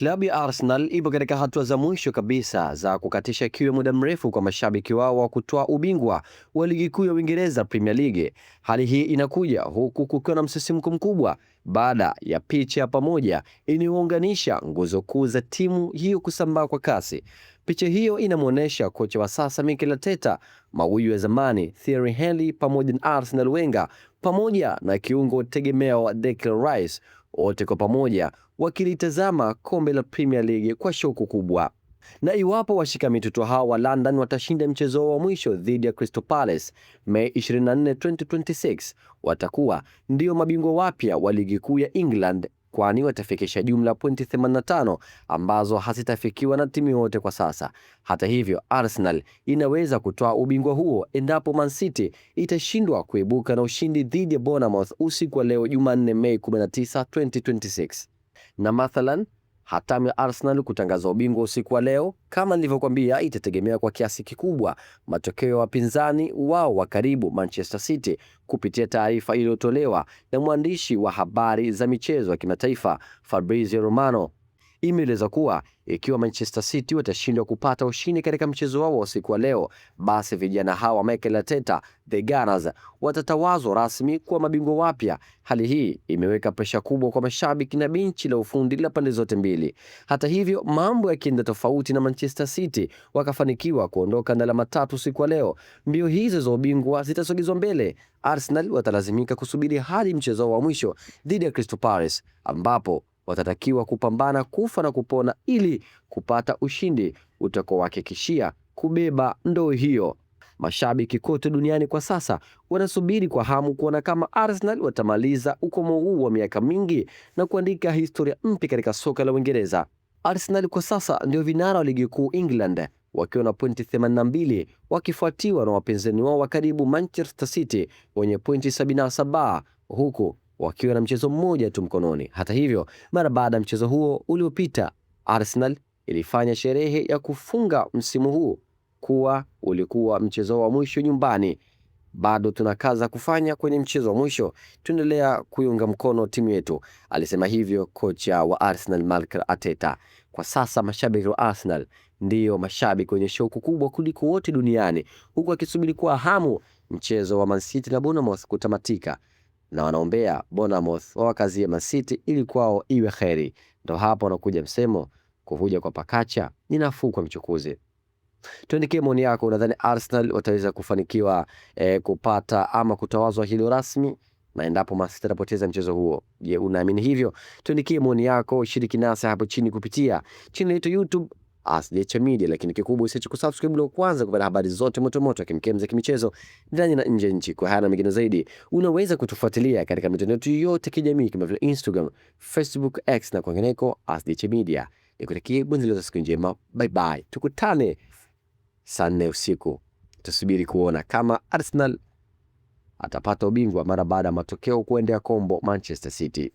Klabu ya Arsenal ipo katika hatua za mwisho kabisa za kukatisha kiu ya muda mrefu kwa mashabiki wao wa kutoa ubingwa wa ligi kuu ya Uingereza Premier League. Hali hii inakuja huku kukiwa na msisimko mkubwa baada ya picha ya pamoja inayounganisha nguzo kuu za timu hiyo kusambaa kwa kasi. Picha hiyo inamuonesha kocha wa sasa Mikel Arteta, mawio ya zamani Thierry Henry pamoja na Arsene Wenger pamoja na kiungo tegemeo Declan Rice, wote kwa pamoja wakilitazama kombe la Premier League kwa shauku kubwa. Na iwapo washika mitutu hao wa London watashinda mchezo wa mwisho dhidi ya Crystal Palace Mei 24, 2026, watakuwa ndio mabingwa wapya wa ligi kuu ya England, kwani watafikisha jumla pointi 85 ambazo hazitafikiwa na timu yote kwa sasa. Hata hivyo, Arsenal inaweza kutoa ubingwa huo endapo Man City itashindwa kuibuka na ushindi dhidi ya Bournemouth usiku wa leo Jumanne Mei 19, 2026. Na mathalan, hatamu ya Arsenal kutangaza ubingwa usiku wa leo, kama nilivyokuambia, itategemea kwa kiasi kikubwa matokeo ya wapinzani wao wa karibu Manchester City. Kupitia taarifa iliyotolewa na mwandishi wa habari za michezo wa kimataifa Fabrizio Romano, imeeleza kuwa ikiwa Manchester City watashindwa kupata ushindi katika mchezo wao usiku wa leo, basi vijana hawa Mikel Arteta, the Gunners, watatawazwa rasmi kwa mabingwa wapya. Hali hii imeweka presha kubwa kwa mashabiki na benchi la ufundi la pande zote mbili. Hata hivyo, mambo yakienda tofauti na Manchester City wakafanikiwa kuondoka na alama 3 usiku wa leo, mbio hizo za ubingwa zitasogezwa mbele. Arsenal watalazimika kusubiri hadi mchezo wa mwisho dhidi ya Crystal Palace, ambapo watatakiwa kupambana kufa na kupona ili kupata ushindi utakaowahakikishia kubeba ndoo hiyo. Mashabiki kote duniani kwa sasa wanasubiri kwa hamu kuona kama Arsenal watamaliza ukomo huu wa miaka mingi na kuandika historia mpya katika soka la Uingereza. Arsenal kwa sasa ndio vinara wa ligi kuu England wakiwa na pointi 82, wakifuatiwa na wapinzani wao wa karibu Manchester City wenye pointi 77, huku wakiwa na mchezo mmoja tu mkononi. Hata hivyo, mara baada ya mchezo huo uliopita, Arsenal ilifanya sherehe ya kufunga msimu huu kuwa ulikuwa mchezo wa mwisho nyumbani. Bado tuna kazi kufanya kwenye mchezo wa mwisho, tuendelea kuiunga mkono timu yetu, alisema hivyo kocha wa Arsenal Mikel Arteta. Kwa sasa mashabiki wa Arsenal ndiyo mashabiki wenye shauku kubwa kuliko wote duniani, huku akisubiri kwa hamu mchezo wa Man City na Bournemouth kutamatika, na wanaombea Bournemouth wawakazie Man City ili kwao iwe kheri. Ndio hapo unakuja msemo, kuvuja kwa pakacha ni nafuu kwa mchukuzi. Tuandikie maoni yako, unadhani Arsenal wataweza kufanikiwa kupata ama kutawazwa hilo rasmi, na endapo Man City atapoteza mchezo huo, je, unaamini hivyo? Tuandikie maoni yako, shiriki nasi hapo chini kupitia channel yetu YouTube AsDH Media, lakini kikubwa usiache kusubscribe ili kwanza kupata habari zote moto kemkem za kimichezo ndani na nje nchi. Kwa haya na mengine zaidi, unaweza kutufuatilia katika mitandao yetu yote kijamii kama vile Instagram, Facebook, X na kwingineko AsDH Media. Nikutakie bonzi la siku njema. Bye bye. Tukutane saa 4 usiku. Tusubiri kuona kama Arsenal atapata ubingwa mara baada ya matokeo kuendea kombo Manchester City.